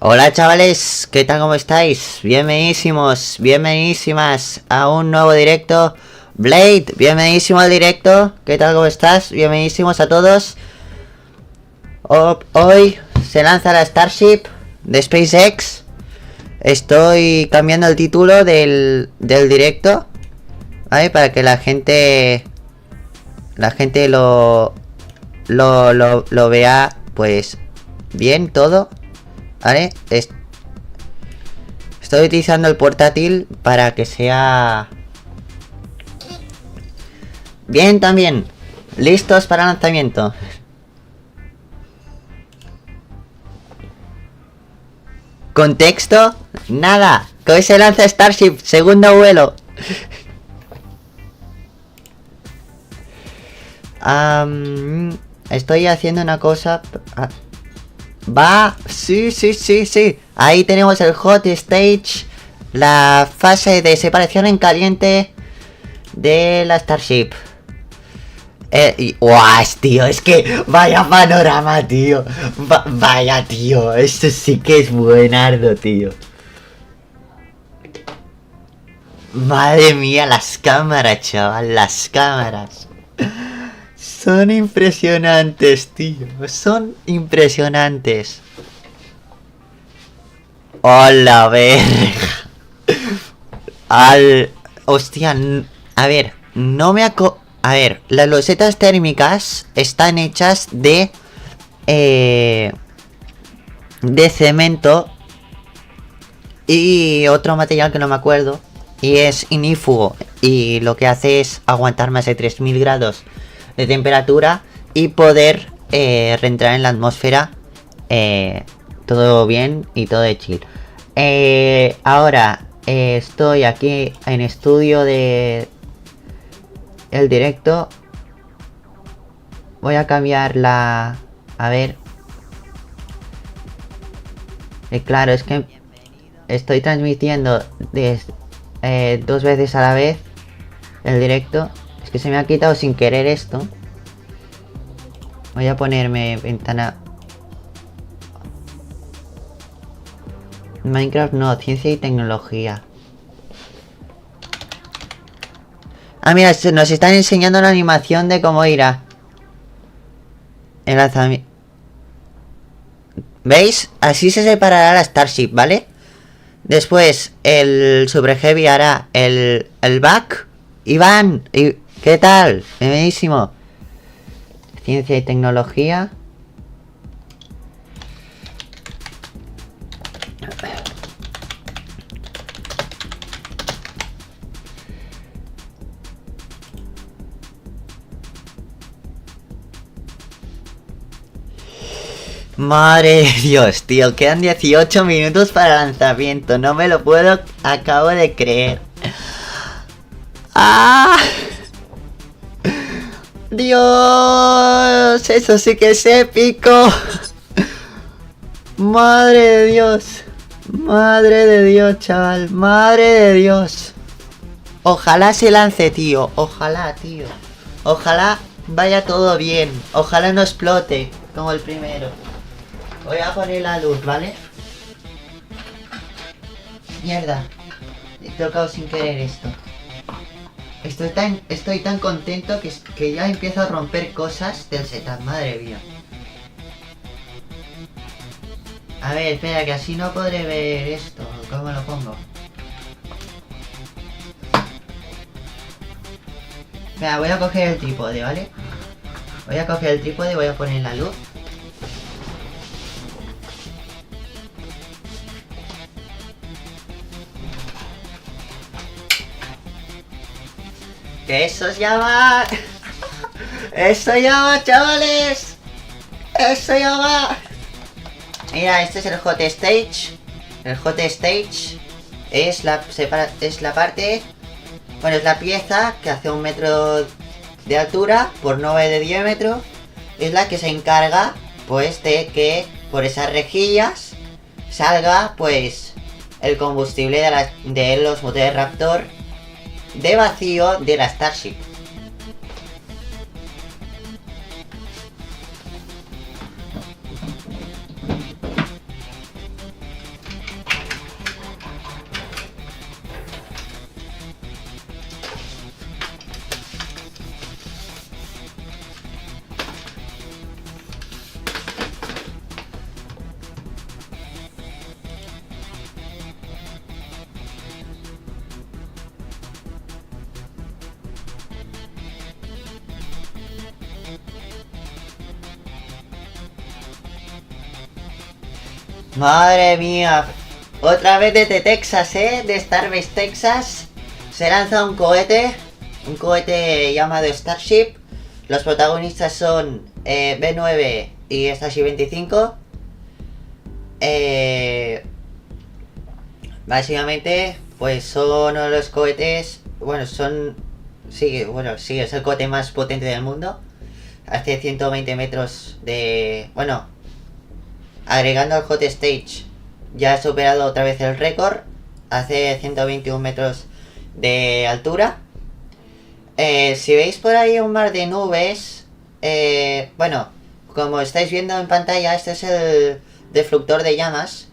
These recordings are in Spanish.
Hola chavales, ¿qué tal? ¿Cómo estáis? Bienvenidísimos, bienvenidísimas a un nuevo directo. Blade, bienvenidísimo al directo. ¿Qué tal? ¿Cómo estás? Bienvenidísimos a todos. Hoy se lanza la Starship de SpaceX. Estoy cambiando el título del directo, ¿vale? Para que la gente lo vea pues bien todo. ¿Vale? Estoy utilizando el portátil para que sea bien también. Listos para lanzamiento. Contexto, nada. Que hoy se lanza Starship, segundo vuelo. Estoy haciendo una cosa. Va, sí. Ahí tenemos el hot stage, la fase de separación en caliente de la Starship. ¡Guau, tío! Es que vaya panorama, tío. Vaya, tío. Esto sí que es buenardo, tío. Madre mía, las cámaras, chaval. Las cámaras. Son impresionantes, tío. Son impresionantes. ¡Hola, verga! Hostia, a ver, no me a ver, las losetas térmicas están hechas de cemento y otro material que no me acuerdo. Y es inífugo. Y lo que hace es aguantar más de 3000 grados de temperatura y poder reentrar en la atmósfera todo bien y todo de chill. Ahora estoy aquí en estudio de el directo. Voy a cambiar la... A ver. Claro, es que estoy transmitiendo dos veces a la vez el directo. Es que se me ha quitado sin querer esto. Voy a ponerme ventana... Minecraft no, ciencia y tecnología. Ah, mira, nos están enseñando la animación de cómo irá el lanzamiento. ¿Veis? Así se separará la Starship, ¿vale? Después el Super Heavy hará el back. Iván, ¿qué tal? Bienvenidísimo. Ciencia y tecnología. Madre de Dios, tío, quedan 18 minutos para el lanzamiento. No me lo puedo, acabo de creer. ¡Ah! Dios, eso sí que es épico. Madre de Dios. Madre de Dios, chaval. Madre de Dios. Ojalá se lance, tío. Ojalá, tío. Ojalá vaya todo bien. Ojalá no explote como el primero. Voy a poner la luz, ¿vale? Mierda. He tocado sin querer esto. Estoy tan contento que ya empiezo a romper cosas del setup, madre mía. A ver, espera, que así no podré ver esto. ¿Cómo lo pongo? Mira, voy a coger el trípode, ¿vale? Voy a coger el trípode y voy a poner la luz. Que eso ya va. Eso ya va, chavales. Eso ya va. Mira, este es el hot stage. El hot stage es la parte, bueno, es la pieza que hace 1 metro de altura por 9 de diámetro. Es la que se encarga pues de que por esas rejillas salga pues el combustible de los motores Raptor de vacío de la Starship. Madre mía. Otra vez desde Texas, de Starbase Texas. Se lanza un cohete. Un cohete llamado Starship. Los protagonistas son B9 y Starship 25. Básicamente, pues son uno de los cohetes. Bueno, sí, es el cohete más potente del mundo. Hace 120 metros de. Bueno, agregando al hot stage, ya ha superado otra vez el récord. Hace 121 metros de altura. Si veis por ahí un mar de nubes, bueno, como estáis viendo en pantalla, este es el deflector de llamas.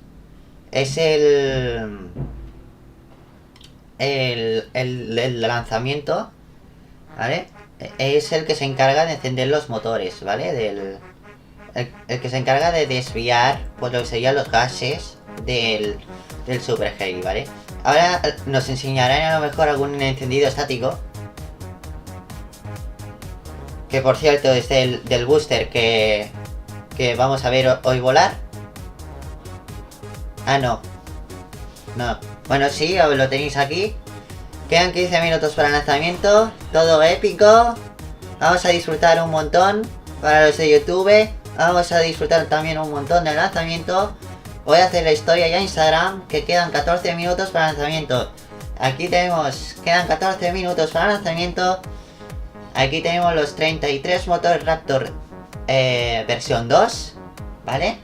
Es el lanzamiento, ¿vale? Es el que se encarga de encender los motores, ¿vale? El que se encarga de desviar, pues lo que serían los gases del Super Heavy, ¿vale? Ahora nos enseñarán a lo mejor algún encendido estático. Que por cierto es del booster que vamos a ver hoy volar. Ah, no. No. Bueno, sí, lo tenéis aquí. Quedan 15 minutos para el lanzamiento. Todo épico. Vamos a disfrutar un montón. Para los de YouTube, vamos a disfrutar también un montón del lanzamiento. Voy a hacer la historia ya en Instagram, que quedan 14 minutos para el lanzamiento. Aquí tenemos, quedan 14 minutos para el lanzamiento. Aquí tenemos los 33 motores Raptor versión 2, ¿vale?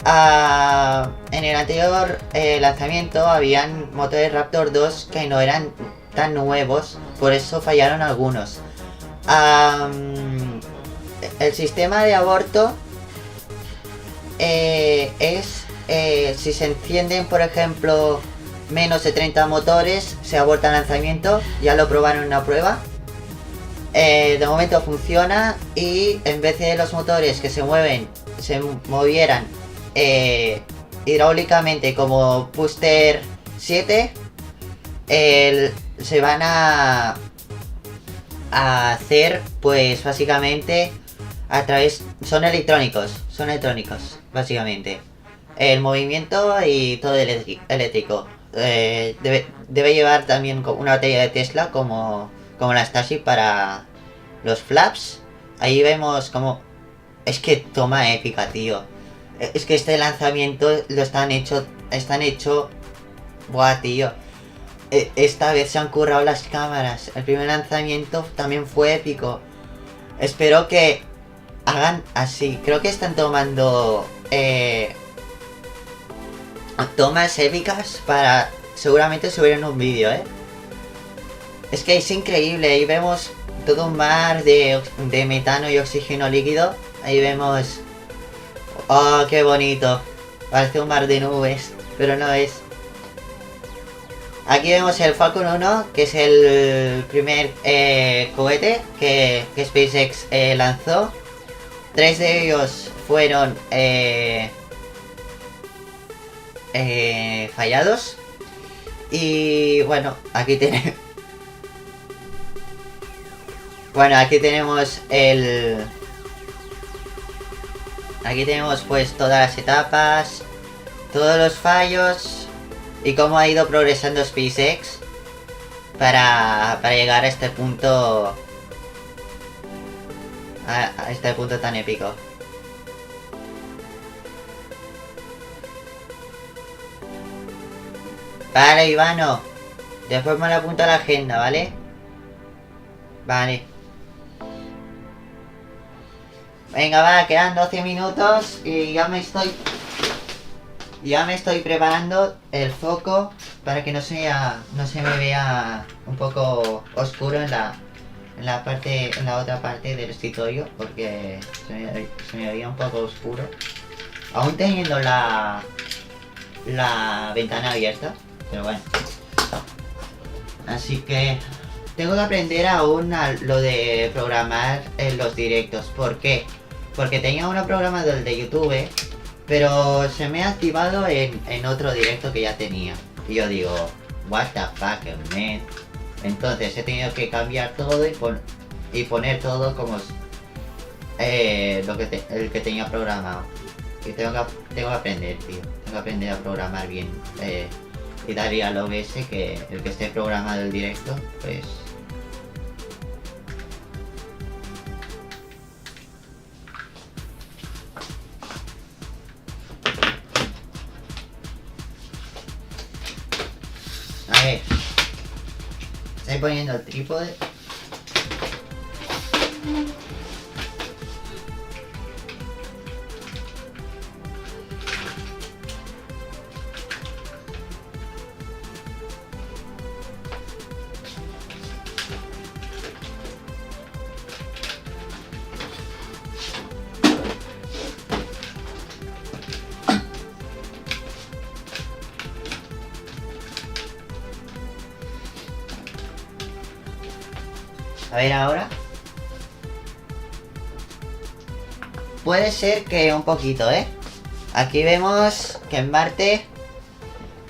En el anterior lanzamiento habían motores Raptor 2 que no eran tan nuevos, por eso fallaron algunos. El sistema de aborto es si se encienden, por ejemplo, menos de 30 motores, se aborta el lanzamiento. Ya lo probaron en una prueba. De momento funciona, y en vez de los motores que se movieran hidráulicamente como Booster 7, se van a hacer, pues básicamente a través, son electrónicos básicamente, el movimiento y todo eléctrico. Debe llevar también una batería de Tesla como la Starship para los flaps. Ahí vemos como... Es que toma épica, tío. Es que este lanzamiento están hecho... Buah, tío. Esta vez se han currado las cámaras. El primer lanzamiento también fue épico. Espero que hagan así. Creo que están tomando tomas épicas para seguramente subir en un vídeo, Es que es increíble. Ahí vemos todo un mar de metano y oxígeno líquido. Ahí vemos... Oh, qué bonito. Parece un mar de nubes, pero no es. Aquí vemos el Falcon 1, que es el primer cohete que SpaceX lanzó. 3 de ellos fueron fallados. Y bueno, aquí tenemos... Bueno, aquí tenemos Aquí tenemos pues todas las etapas, todos los fallos y cómo ha ido progresando SpaceX para llegar a este punto, a este punto tan épico. Vale, Ivano, después me lo apunto a la agenda, ¿vale? Vale. Venga, va, quedan 12 minutos y ya me estoy preparando el foco para que no se me vea un poco oscuro en la otra parte del escritorio, porque se me veía un poco oscuro. Aún teniendo la ventana abierta, pero bueno. Así que tengo que aprender aún a lo de programar en los directos. ¿Por qué? Porque tenía uno programado el de YouTube, pero se me ha activado en otro directo que ya tenía. Y yo digo, what the fuck, man. Entonces he tenido que cambiar todo y poner todo como el que tenía programado. Y tengo que aprender, tío. Tengo que aprender a programar bien. Y darle al OBS que el que esté programado el directo, pues... A ver. Estoy poniendo el trípode. A ver ahora. Puede ser que un poquito, ¿eh? Aquí vemos que en Marte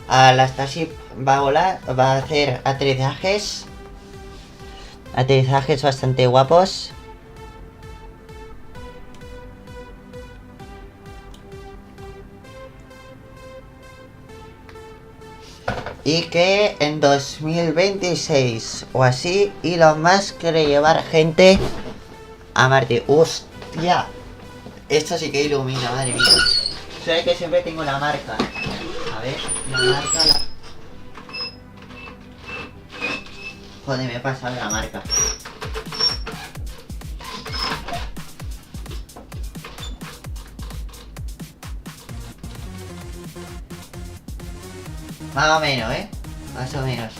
la Starship va a volar, va a hacer aterrizajes. Aterrizajes bastante guapos. Y que en 2026 o así Elon Musk quiere llevar gente a Marte. ¡Hostia! Esto sí que ilumina, madre mía. Sabes que siempre tengo la marca. A ver, la marca la... Joder, me he pasado la marca. Más o menos, ¿eh? Más o menos.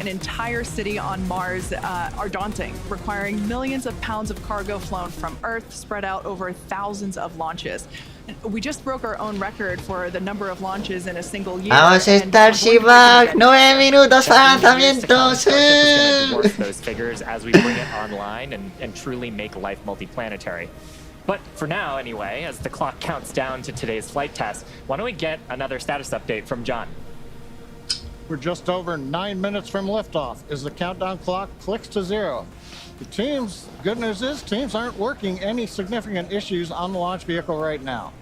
An entire city on Mars are daunting, requiring millions of pounds of cargo flown from Earth, spread out over thousands of launches. And we just broke our own record for the number of launches in a single year. Vamos, Starship back, 9 minutos para lanzamientos. Dwarf those figures as we bring it online and truly make life multiplanetary. But for now, anyway, as the clock counts down to today's flight test, why don't we get another status update from John? We're just over 9 minutes from liftoff as the countdown clock clicks to 0. The teams, good news is, teams aren't working any significant issues on the launch vehicle right now.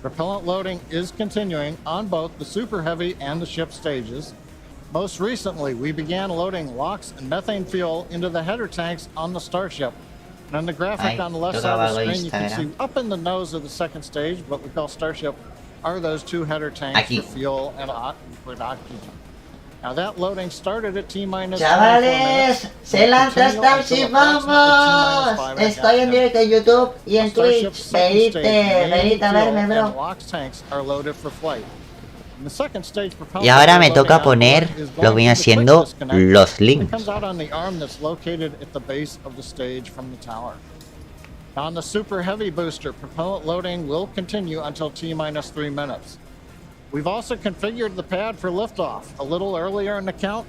Propellant loading is continuing on both the Super Heavy and the ship stages. Most recently, we began loading LOX and methane fuel into the header tanks on the Starship. And on the graphic on the left side of the screen, you can see up in the nose of the second stage, what we call Starship, are those two header tanks for fuel and liquid oxygen. Now that loading started at T-minus 24 Chavales, se lanza Starship, vamos. Estoy en directo en YouTube y en Twitch. Venite a verme, bro. Y ahora me toca poner lo que viene siendo los links. On the Super Heavy booster, propellant loading will continue until T-minus 3 minutes. We've also configured the pad for liftoff. A little earlier in the count,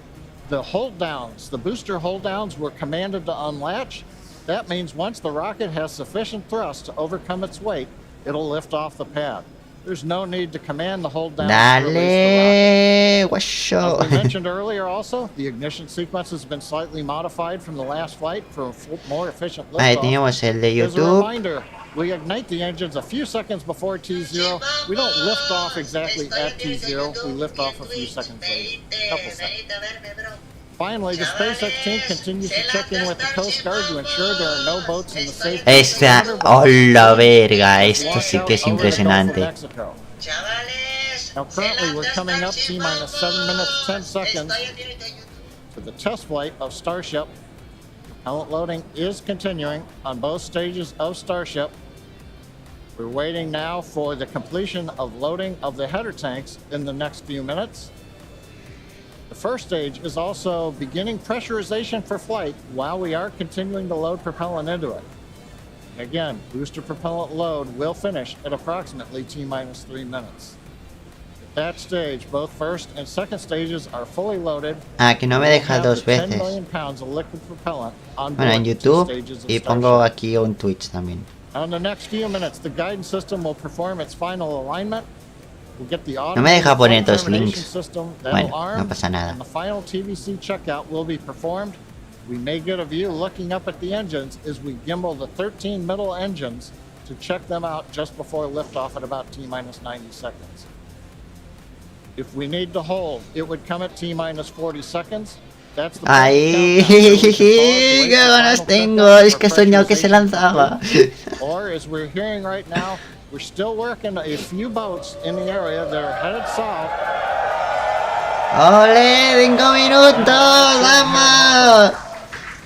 the hold downs, the booster hold downs were commanded to unlatch. That means once the rocket has sufficient thrust to overcome its weight, it'll lift off the pad. There's no need to command the hold downs to release the rocket. As we mentioned earlier also, the ignition sequence has been slightly modified from the last flight for a more efficient liftoff. Ahí teníamos el de As a YouTube. reminder, we ignite the engines a few seconds before T0. We don't lift off exactly at T0. We lift off a few seconds later. Couple seconds. Finally, the SpaceX team continues to check in with the Coast Guard to ensure there are no boats in the safe. Esta, oh la verga, esto sí que es impresionante. Now currently we're coming up T-minus 7 minutes 10 seconds to the test flight of Starship. Propellant loading is continuing on both stages of Starship. We're waiting now for the completion of loading of the header tanks in the next few minutes. The first stage is also beginning pressurization for flight while we are continuing to load propellant into it. Again, booster propellant load will finish at approximately T-minus 3 minutes. At that stage, both first and second stages are fully loaded. Ah, que no me deja dos 10 veces. million pounds of liquid propellant on Bueno, en board the two YouTube stages of y pongo Starship. aquí un Twitch también. In the next few minutes, the guidance system will perform its final alignment. We'll get the No me deja poner automated dos termination links. system that'll Bueno, arm, no pasa nada. and the final TVC checkout will be performed. We may get a view looking up at the engines as we gimbal the 13 middle engines to check them out just before liftoff at about T-minus 90 seconds. If we need to hold, it would come at T-minus 40 seconds. That's the Ay, qué ganas tengo. Es que he soñado que se lanzaba. Or as we're hearing right now, we're still working a few boats in the area that are headed south. ¡Ole! ¡5 minutos! ¡Vamos!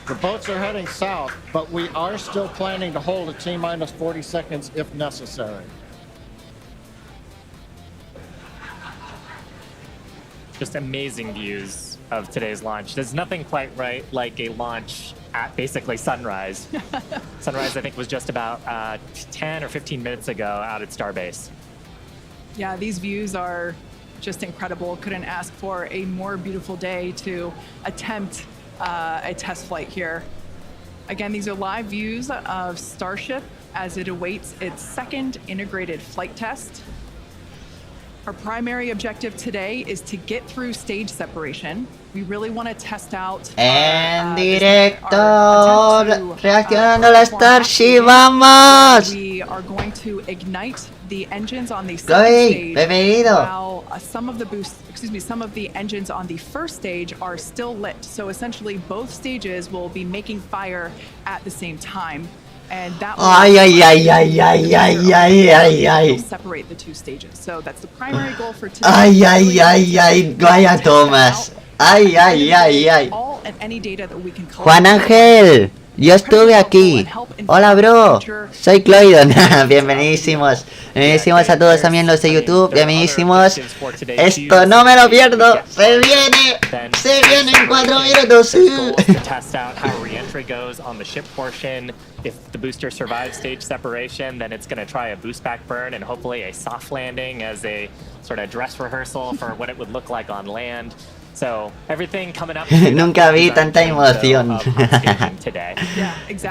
The boats are heading south, but we are still planning to hold at T-minus 40 seconds if necessary. Just amazing views of today's launch. There's nothing quite right like a launch at basically sunrise. Sunrise, I think, was just about 10 or 15 minutes ago out at Starbase. Yeah, these views are just incredible. Couldn't ask for a more beautiful day to attempt a test flight here. Again, these are live views of Starship as it awaits its second integrated flight test. Our primary objective today is to get through stage separation. We really want to test out En our directo, attempt to, reaccionando la perform Starship, activation. ¡vamos! We are going to ignite the engines on the second Chloe, stage, bienvenido. while some of the engines on the first stage are still lit. So essentially, both stages will be making fire at the same time. And that will Ay, ay, ay, ay, ay, ay, ay, ay, ay. separate the two stages. So that's the primary goal for today. Ay, ay, ay, ay, vaya tomas. Ay, ay, ay, ay. All and any data that we can collect. Juan Ángel, yo estuve aquí. Hola, bro. Soy Cloydon. Bienvenidísimos. Bienvenidísimos a todos también los de YouTube. Bienvenidísimos. Esto no me lo pierdo. Se viene. Se viene en 4 minutos. To test out how re-entry goes on the ship portion. If the booster survives stage separation, then it's going to try a boost back burn and hopefully a soft landing as a sort of dress rehearsal for what it would look like on land. So everything coming up. Nunca vi tanta emoción.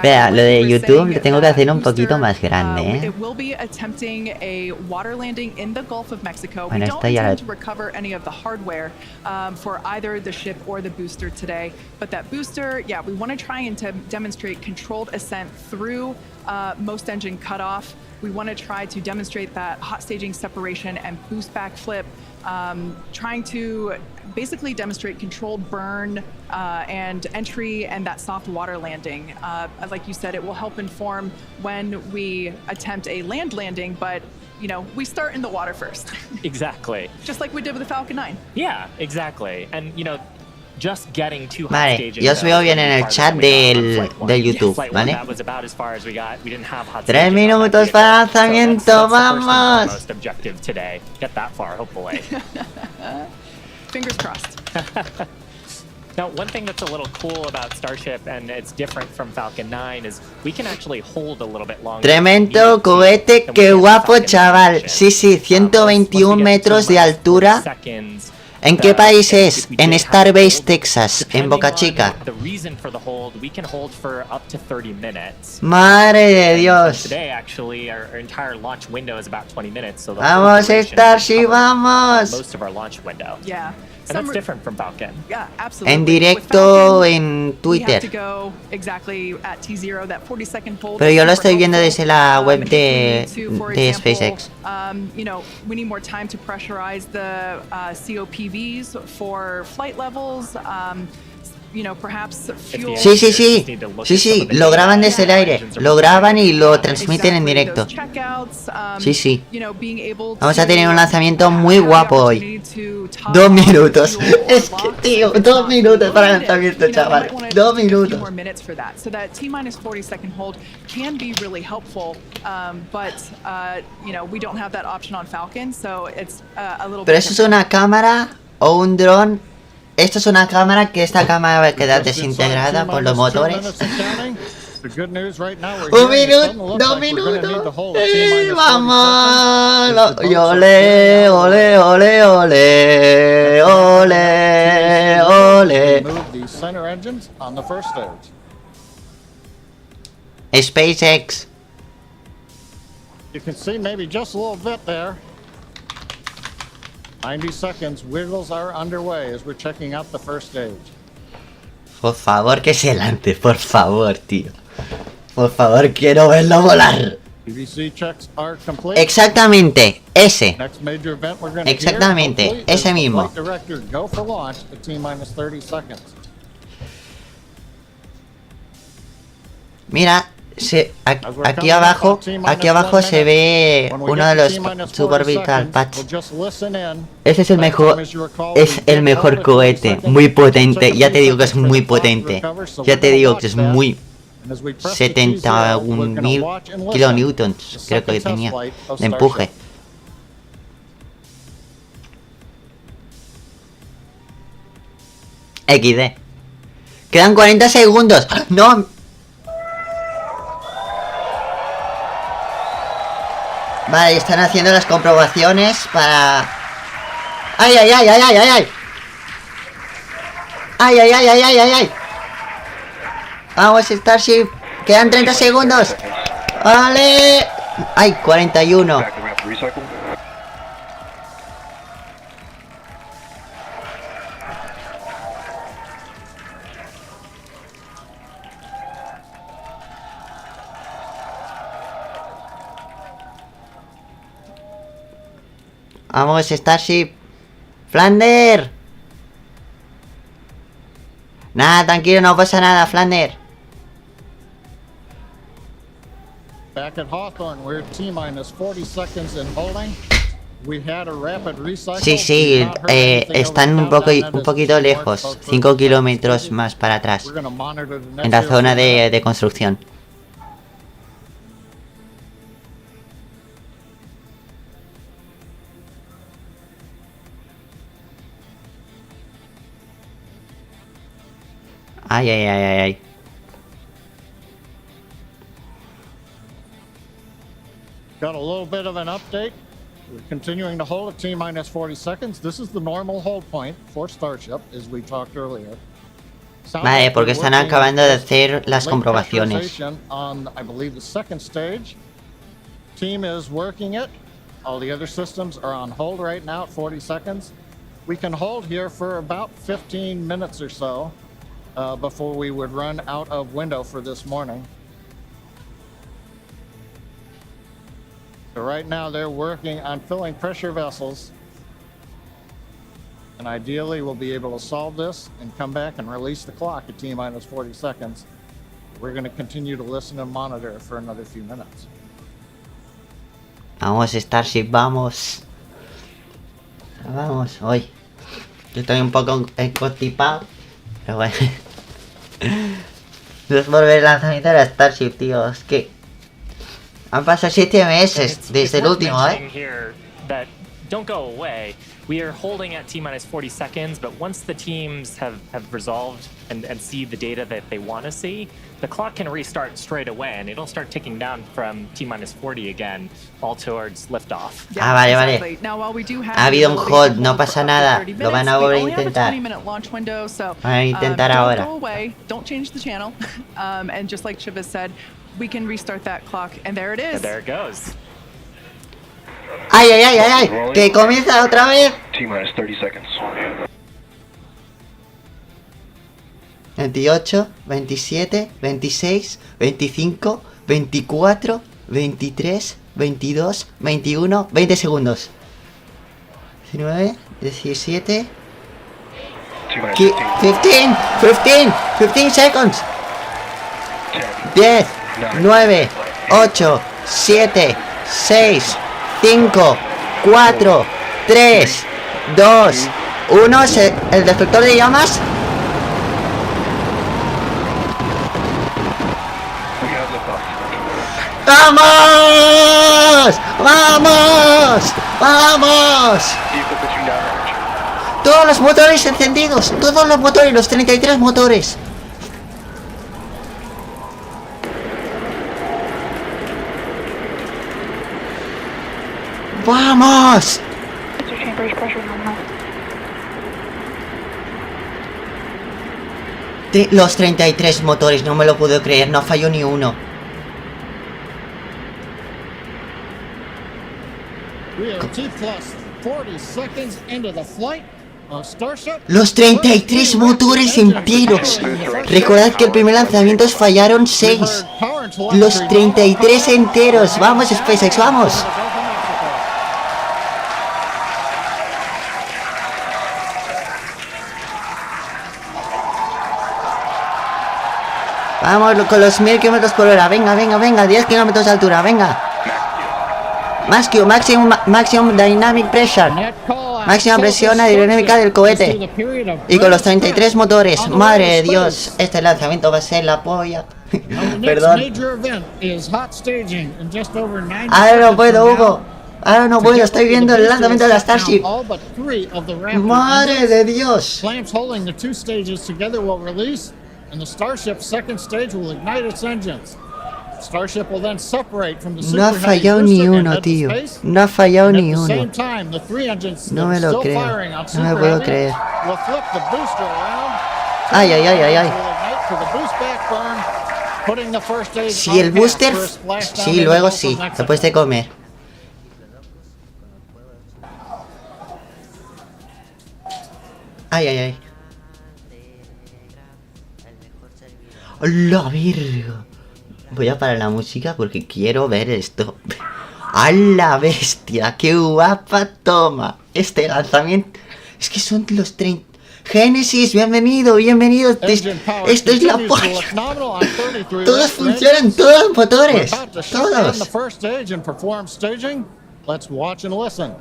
Vea, lo de YouTube lo tengo que hacer un poquito más grande, ¿eh? It will be attempting a water landing in the Gulf of Mexico. We Bueno, don't esta ya la... intend to recover any of the hardware for either the ship or the booster today. But that booster, yeah, we want to try and demonstrate controlled ascent through most engine cutoff. We want to try to demonstrate that hot staging separation and boost back flip, trying to basically demonstrate controlled burn and entry and that soft water landing. Like you said, it will help inform when we attempt a land landing, but you know, we start in the water first. Exactly. Just like we did with the Falcon 9. Yeah, exactly. And you know, just getting to Vale, staging, yo os veo bien en el chat del YouTube, ¿vale? 3 minutos para lanzamiento, ¡vamos! Get that far, hopefully. Fingers crossed. Now, one thing that's a little cool about Starship, and it's different from Falcon 9, is we can actually hold a little bit longer. Tremendo cohete, qué guapo, chaval. Sí, sí, 121 metros de altura. ¿En qué país es? En Starbase, Texas, en Boca Chica. Madre de Dios. Vamos, Starship, vamos. Yeah. And that's different from Falcon. Yeah, absolutely. En directo en Twitter. Pero yo lo estoy viendo desde la web de SpaceX. You know, we need more time to pressurize the COPVs for flight levels. You know, perhaps fuel. Sí, sí, sí. Sí, sí, lo graban desde el aire. Lo graban y lo transmiten en directo. Sí, sí. Vamos a tener un lanzamiento muy guapo hoy. 2 minutos. Es que, tío, 2 minutos para el lanzamiento, chaval. 2 minutos. So that T-minus 40-second hold can be really helpful, but you know, we don't have that option on Falcon, so it's a little bit. Pero eso es una cámara o un dron. Esto es una cámara que esta cámara va a quedar desintegrada por los motores. 1 minuto, 2 minutos. Vamos. Y ole, ole, ole, ole, ole, ole. SpaceX. You can see maybe just a little bit there. 90 seconds, wiggles are underway as we're checking out the first stage. Por favor, que se lance, por favor, tío. Por favor, quiero verlo volar. PVC checks are complete. Exactamente, ese. Next major event we're gonna Exactamente, hear, hopefully, ese is the mismo. flight director go for launch at T-minus 30 seconds. Mira, aquí abajo se ve uno de los suborbital patch. Ese es el mejor cohete, muy potente. Ya te digo que es muy potente. Ya te digo que es muy 71.000 kilonewtons, creo que tenía de empuje. XD. Quedan 40 segundos. No. Vale, están haciendo las comprobaciones para... ¡Ay, ay, ay, ay, ay, ay, ay! ¡Ay, ay, ay, ay, ay, ay, ay! Vamos, Starship. Quedan 30 segundos. ¡Vale! ¡Ay, 41! Vamos, Starship. ¡Flander! Nada, tranquilo, no pasa nada, Flander. Back at Hawthorne, we're T-minus 40 seconds in holding. We had a rapid recycle. Sí, están un poquito lejos, 5 kilómetros más para atrás, en la zona de construcción. Ay, ay, ay, ay, ay. Got a little bit of an update. We're continuing to hold at T-minus 40 seconds. This is the normal hold point for Starship, as we talked earlier. Vale, porque están acabando de hacer las comprobaciones. On, I believe, the second stage. Team is working it. All the other systems are on hold right now at 40 seconds. We can hold here for about 15 minutes or so before we would run out of window for this morning. So right now they're working on filling pressure vessels. And ideally we'll be able to solve this and come back and release the clock at T-minus 40 seconds. We're going to continue to listen and monitor for another few minutes. Vamos, Starship, vamos. Vamos, hoy. Yo estoy un poco constipado, pero bueno. No es volver el lanzamiento de la Starship, tío. Es que han pasado 7 meses desde el último, Don't go away. We are holding at T-minus 40 seconds, but once the teams have resolved and see the data that they want to see, the clock can restart straight away and it'll start ticking down from T-minus 40 again, all towards liftoff. Ah, vale, vale. Ha habido un hold, no pasa nada. Lo van a volver a intentar. Van a intentar ahora. Don't go away, don't change the channel. And just like Shiva said, we can restart that clock, and there it is. And there it goes. ¡Ay, ay, ay, ay, ay! ¡Que comienza otra vez! T-minus 30 seconds. 28, 27, 26, 25, 24, 23, 22, 21, 20 segundos. 19, 17... 15 seconds. 10, 9, 8, 7, 6, 5, 4, 3, 2, 1, el destructor de llamas. ¡Vamos! ¡Vamos! ¡Vamos! Todos los motores encendidos, todos los motores, los 33 motores. ¡Vamos! Los 33 motores, no me lo puedo creer, no falló ni uno. We are T plus 40 seconds into the flight. Starship. Los 33 motores enteros. Recordad que el primer lanzamiento fallaron 6. Los 33 enteros. Vamos, SpaceX, vamos. Vamos con los 1000 km por hora. Venga, venga, venga. 10 km de altura. Venga. Maximum Dynamic Pressure. Máxima presión aerodinámica del cohete. Y con los 33 motores. Madre de Dios. Este lanzamiento va a ser la polla. Perdón. Ahora no puedo, Hugo. Ahora no puedo. Estoy viendo el lanzamiento de la Starship. Madre de Dios. And the Starship's second stage will ignite its engines. Starship will then separate from the No ha fallado ni uno, tío. No ha fallado ni uno. No me lo creo. No me puedo creer. Ay, ay, ay, ay, ay. Si el booster... Sí, luego sí. Después de comer. Ay, ay, ay. ¡Hola, verga! Voy a parar la música porque quiero ver esto. ¡A la bestia! ¡Qué guapa toma! Este lanzamiento... Es que son los 30... Génesis, bienvenido, bienvenido. Esto es la polla. Todos funcionan, todos los motores. Todos.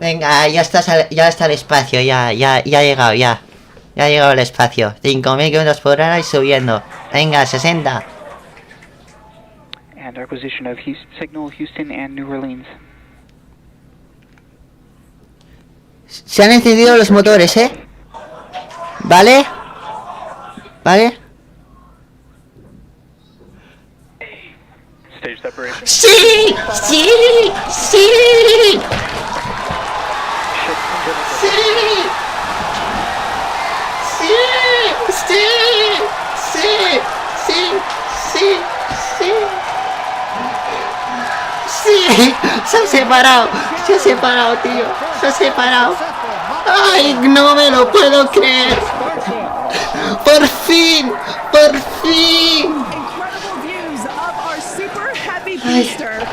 Venga, ya está el espacio, ya ha llegado, ya. Ya ha llegado al espacio. 5000 km por hora y subiendo. Venga, 60. And acquisition of signal Houston and New Orleans. Se han encendido los motores, ¿eh? ¿Vale? ¿Vale? Stage separation. ¡Sí! ¡Sí! ¡Sí! ¡Sí! ¡Sí! ¡Sí! ¡Sí! ¡Sí! ¡Sí! ¡Sí! ¡Sí! ¡Se ha separado! ¡Se ha separado, tío! ¡Se ha separado! ¡Ay, no me lo puedo creer! ¡Por fin! ¡Por fin! Incredible views of our super heavy booster.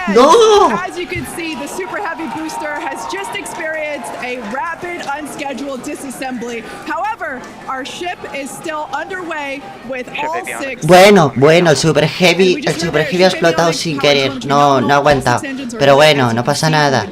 And No! as you can see, the super heavy booster has just experienced a rapid, unscheduled disassembly. However, our ship is still underway with all 6. Bueno, el Super Heavy ha explotado sin querer. No ha aguantado. Pero bueno, no pasa nada.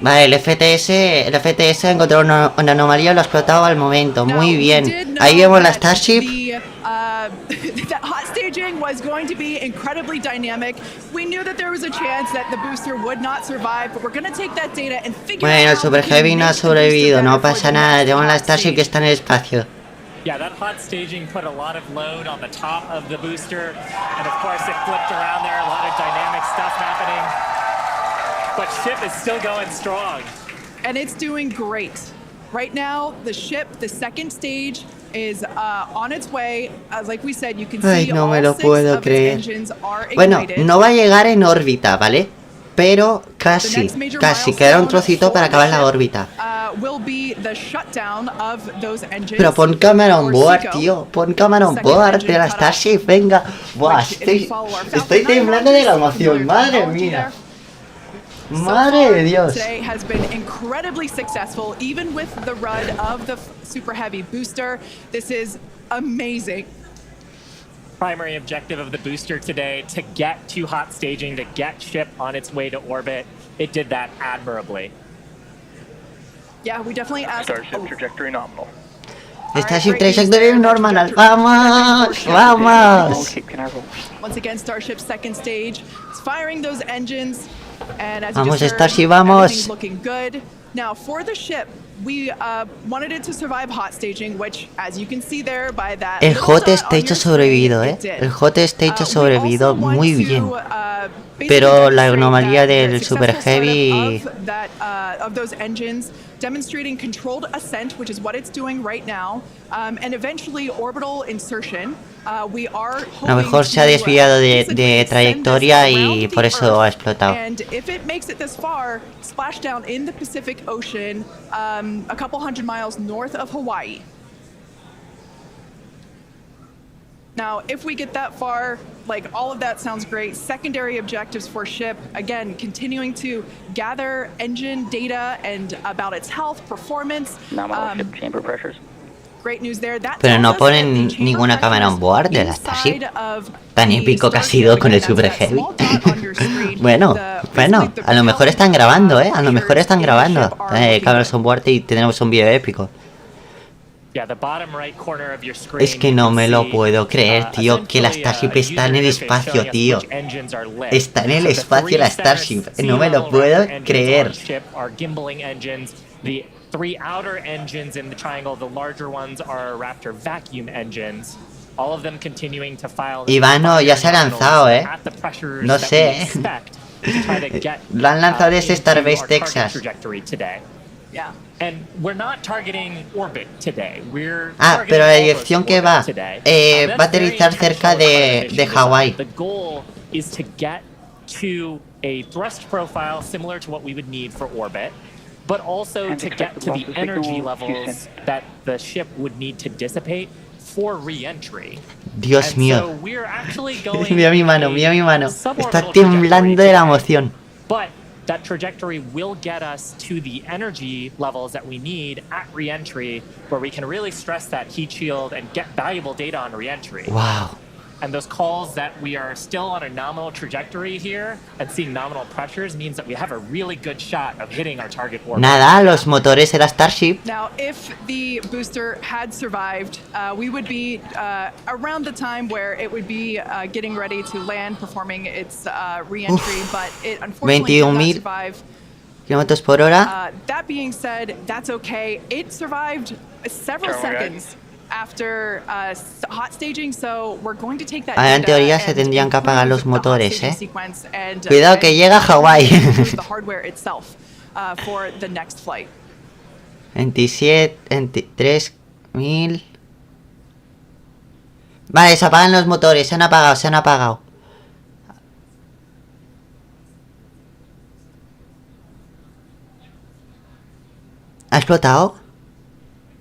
Vale, el FTS ha encontrado una anomalía y lo ha explotado al momento. Muy bien. Ahí vemos la Starship. That hot staging was going to be incredibly dynamic. We knew that there was a chance that the booster would not survive, but we're going to take that data and figure out. Bueno, el Super Heavy no ha sobrevivido, no pasa nada. Tenemos la Starship que está en el espacio. Yeah, that hot staging put a lot of load on the top of the booster, and of course it flipped around there, a lot of dynamic stuff happening. But ship is still going strong. And it's doing great. Right now, the ship, the second stage, is on its way. As like we said, you can see no me lo all 6 puedo of its creer. engines are Bueno, ignited. no va a llegar en órbita, ¿vale? Pero casi, queda un trocito para acabar la órbita. Pero pon cámara on board, tío. Pon cámara on board de la Starship, venga. Buah, estoy temblando de la emoción, madre mía. Madre de Dios. Today has been incredibly successful, even with the run of the super heavy booster. This is amazing. Primary objective of the booster today, to get to hot staging, to get ship on its way to orbit. It did that admirably. Yeah, we definitely asked. Starship trajectory nominal. Starship trajectory normal. Vamos, vamos. Once again, Starship's second stage is firing those engines, and as Vamos, you just Starship, heard, vamos. everything's looking good. Now, for the ship, we wanted it to survive hot staging, which, as you can see there by that. El hot little dot on stage your ha sobrevivido, screen, it did. El hot stage ha We sobrevivido also want muy to, bien. basically Pero la demonstrate anomalía that del the Super successful Heavy... startup of those engines demonstrating controlled ascent, which is what it's doing right now, and eventually orbital insertion. We are A lo mejor se ha desviado de trayectoria y por eso ha explotado. And if it makes it this far, splash down in the Pacific Ocean, a couple hundred miles north of Hawaii. Now, if we get that far, like all of that sounds great. Secondary objectives for ship, again, continuing to gather engine data and about its health, performance. Nominal ship chamber pressures. Great news there. That Pero no tells us that ponen the chamber ninguna cámara on board de la inside Starship. of Tan the épico que ha Starship, sido con el again, Super that's that Heavy. small dot on your screen. Bueno, Basically, the a lo mejor están grabando, a lo mejor están in the grabando. ship are looking Cámaras good. on board y tenemos un vídeo épico. Yeah, the bottom right corner of your screen, Es que no me lo puedo creer, tío, que la Starship está en el espacio, tío. Está en el espacio la Starship, no me lo puedo creer. The three outer engines in the triangle, the larger ones are Raptor vacuum engines. All of them continuing to file. Ivano ya se ha lanzado, No sé, Lo han lanzado desde Starbase Texas. Yeah. And we're not targeting orbit today. We're pero la dirección que va, va a aterrizar cerca de Hawái. The goal is to get to a thrust profile similar to what we would need for orbit, but also to get to the energy levels that the ship would need to dissipate for re-entry. Dios mío. Mira mi mano, mira mi mano. Está temblando de la emoción. But that trajectory will get us to the energy levels that we need at re-entry, where we can really stress that heat shield and get valuable data on re-entry. Wow. And those calls that we are still on a nominal trajectory here and seeing nominal pressures means that we have a really good shot of hitting our target orbit. Nada, los motores de la Starship. Now, if the booster had survived, we would be around the time where it would be getting ready to land, performing its re-entry, but it unfortunately did not survive. Kilómetros por hora. That being said, that's okay. It survived several seconds after hot staging, so we're going to take that. En teoría se tendrían que apagar los motores, Cuidado que llega a Hawái. The hardware itself for the next flight. 23.000. Vale, se apagan los motores, se han apagado. ¿Ha explotado?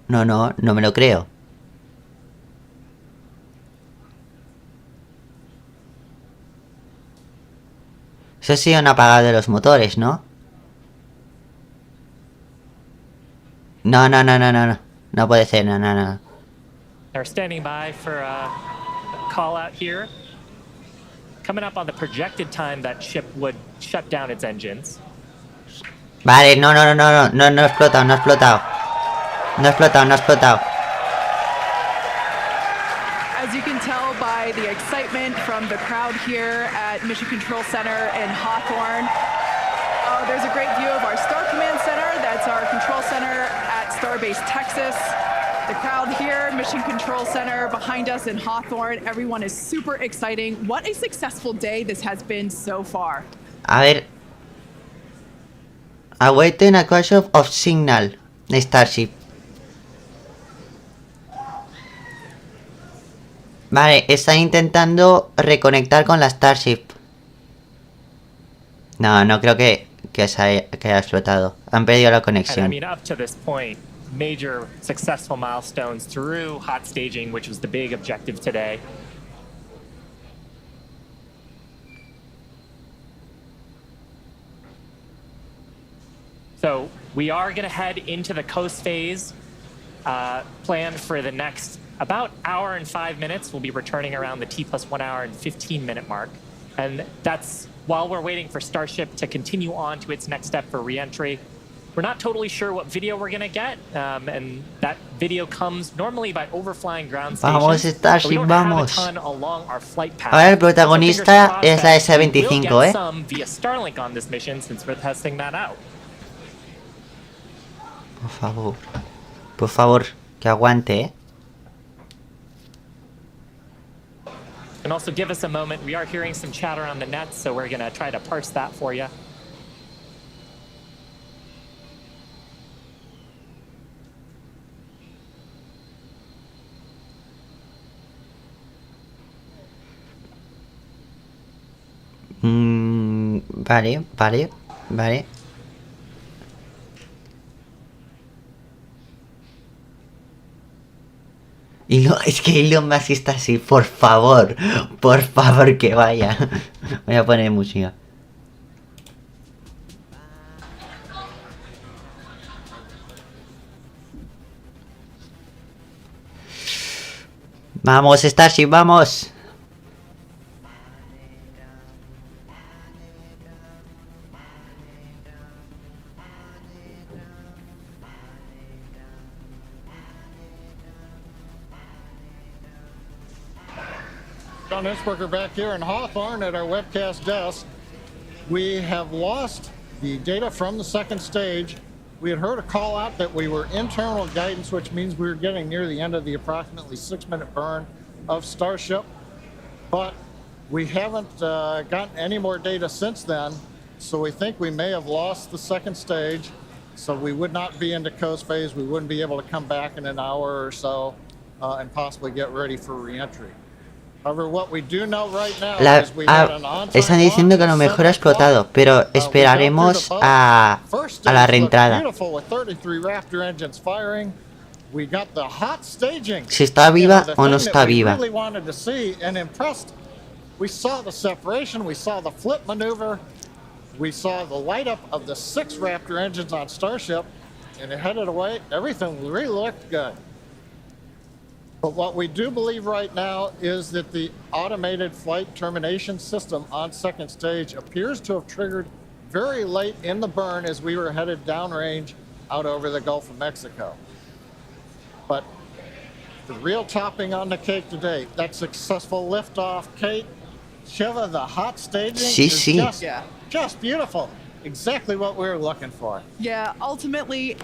No me lo creo. Eso sí, han apagado de los motores, ¿no? No. No puede ser, no. They're standing by for a call out here. Coming up on the projected time that ship would shut down its engines. Vale, no ha explotado. No ha explotado. As you can tell by the excitement from the crowd here at Mission Control Center in Hawthorne. There's a great view of our Star Command Center. That's our control center at Starbase Texas. The crowd here, Mission Control Center behind us in Hawthorne. Everyone is super exciting. What a successful day this has been so far. A ver. Awaiting a crash of signal. Starship. Vale, está intentando reconectar con la Starship. No creo que haya explotado. Han perdido la conexión. And I mean, up to this point, major successful milestones through hot staging, which was the big objective today. So we are going to head into the coast phase, planned for the next about hour and 5 minutes. We'll be returning around the T+1 hour and 15-minute mark. And that's while we're waiting for Starship to continue on to its next step for re-entry. We're not totally sure what video we're going to get, and that video comes normally by overflying ground stations. Vamos, Starship, vamos. A ton along our flight path. Ahora el protagonista es la S-25, We'll get some via Starlink on this mission since we're testing that out. Por favor, que aguante, And also give us a moment. We are hearing some chatter on the net, so we're going to try to parse that for you. Vale, vale, vale. Y no, es que Elon Musk está así, por favor que vaya. Voy a poner música. Vamos, Starship, vamos. John Innsbrucker back here in Hawthorne at our webcast desk. We have lost the data from the second stage. We had heard a call out that we were internal guidance, which means we were getting near the end of the approximately 6-minute burn of Starship. But we haven't gotten any more data since then. So we think we may have lost the second stage. So we would not be into coast phase. We wouldn't be able to come back in an hour or so and possibly get ready for reentry. Están diciendo que a lo mejor ha explotado, pero esperaremos a la reentrada. Si está viva o no está viva. We saw the separation, we saw the flip maneuver, we saw the light up of the 6 Raptor engines on Starship, and it headed away. Everything really looked good. But what we do believe right now is that the automated flight termination system on second stage appears to have triggered very late in the burn as we were headed downrange out over the Gulf of Mexico. But the real topping on the cake today, that successful liftoff, Kate, Shiva, the hot staging is just beautiful. Exactly what we were looking for. Yeah, ultimately,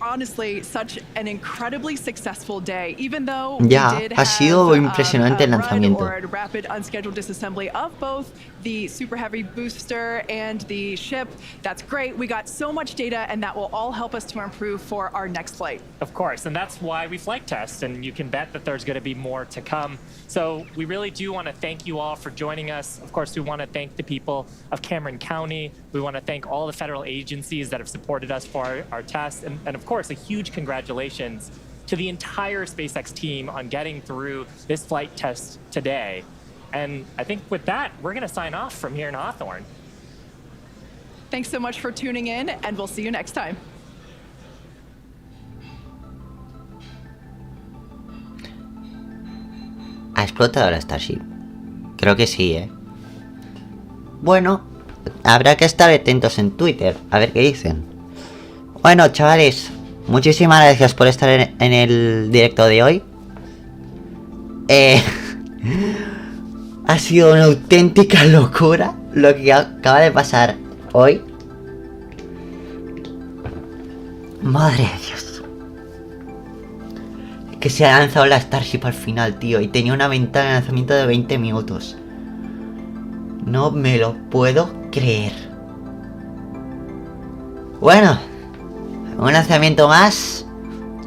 honestly, such an incredibly successful day. Even though we did ha sido impresionante el have lanzamiento. or a rapid unscheduled disassembly of both the Super Heavy booster and the ship, that's great. We got so much data, and that will all help us to improve for our next flight. Of course, and that's why we flight test, and you can bet that there's going to be more to come. So we really do want to thank you all for joining us. Of course, we want to thank the people of Cameron County. We want to thank all the federal agencies that have supported us for our test, and of course, a huge congratulations to the entire SpaceX team on getting through this flight test today. And I think with that, we're going to sign off from here in Hawthorne. Thanks so much for tuning in, and we'll see you next time. ¿Ha explotado la Starship? Creo que sí, ¿eh? Bueno, habrá que estar atentos en Twitter, a ver qué dicen. Bueno, chavales, muchísimas gracias por estar en el directo de hoy. Ha sido una auténtica locura lo que acaba de pasar hoy. Madre de Dios. Que se ha lanzado la Starship al final, tío. Y tenía una ventana de lanzamiento de 20 minutos. No me lo puedo creer. Bueno, un lanzamiento más.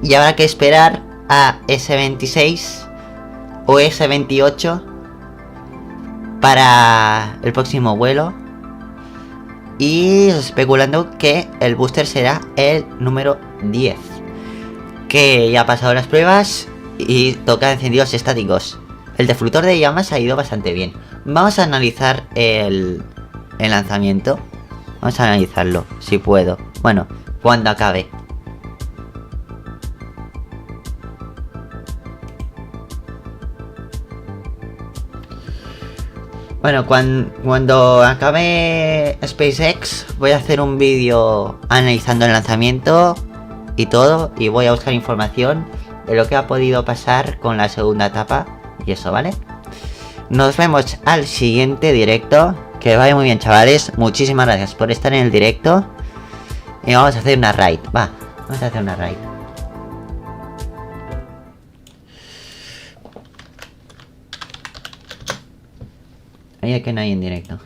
Y habrá que esperar a S26 o S28 para el próximo vuelo. Y especulando que el booster será el número 10, que ya ha pasado las pruebas y toca encendidos estáticos. El deflector de llamas ha ido bastante bien. Vamos a analizar el lanzamiento. Vamos a analizarlo, si puedo. Bueno, cuando acabe. Bueno, cuando acabe SpaceX voy a hacer un vídeo analizando el lanzamiento y todo, y voy a buscar información de lo que ha podido pasar con la segunda etapa y eso, ¿vale? Nos vemos al siguiente directo. Que vaya muy bien, chavales. Muchísimas gracias por estar en el directo. Y vamos a hacer una raid. Vamos a hacer una raid. Oye, que no hay en directo.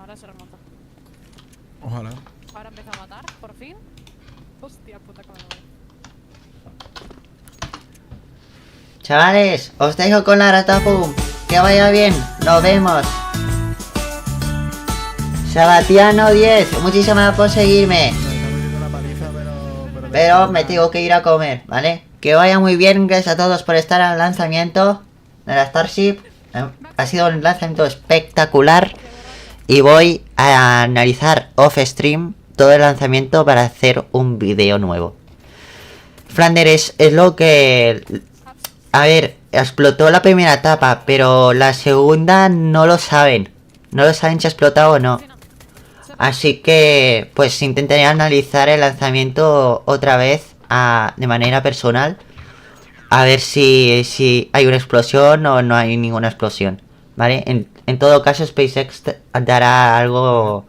Ahora se remonta. Ojalá. Ahora empieza a matar, por fin. Hostia puta, que me duele. Chavales, os dejo con la ratapum. Que vaya bien, nos vemos. Sabatiano 10, muchísimas gracias por seguirme. Me está metiendo una paliza, Pero me tengo que ir a comer, ¿vale? Que vaya muy bien, gracias a todos por estar al lanzamiento de la Starship. Ha sido un lanzamiento espectacular. Y voy a analizar off stream todo el lanzamiento para hacer un vídeo nuevo. Flanders es lo que... A ver, explotó la primera etapa, pero la segunda no lo saben. No lo saben si ha explotado o no. Así que, pues intentaré analizar el lanzamiento otra vez de manera personal. A ver si hay una explosión o no hay ninguna explosión. ¿Vale? En todo caso, SpaceX dará algo...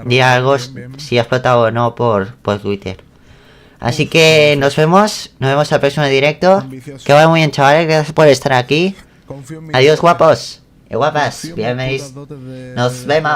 dirá algo si ha explotado o no por Twitter. Así que nos vemos al próximo directo. Que vaya muy bien, chavales, gracias por estar aquí. Adiós, guapos y guapas, bienvenidos. Nos vemos.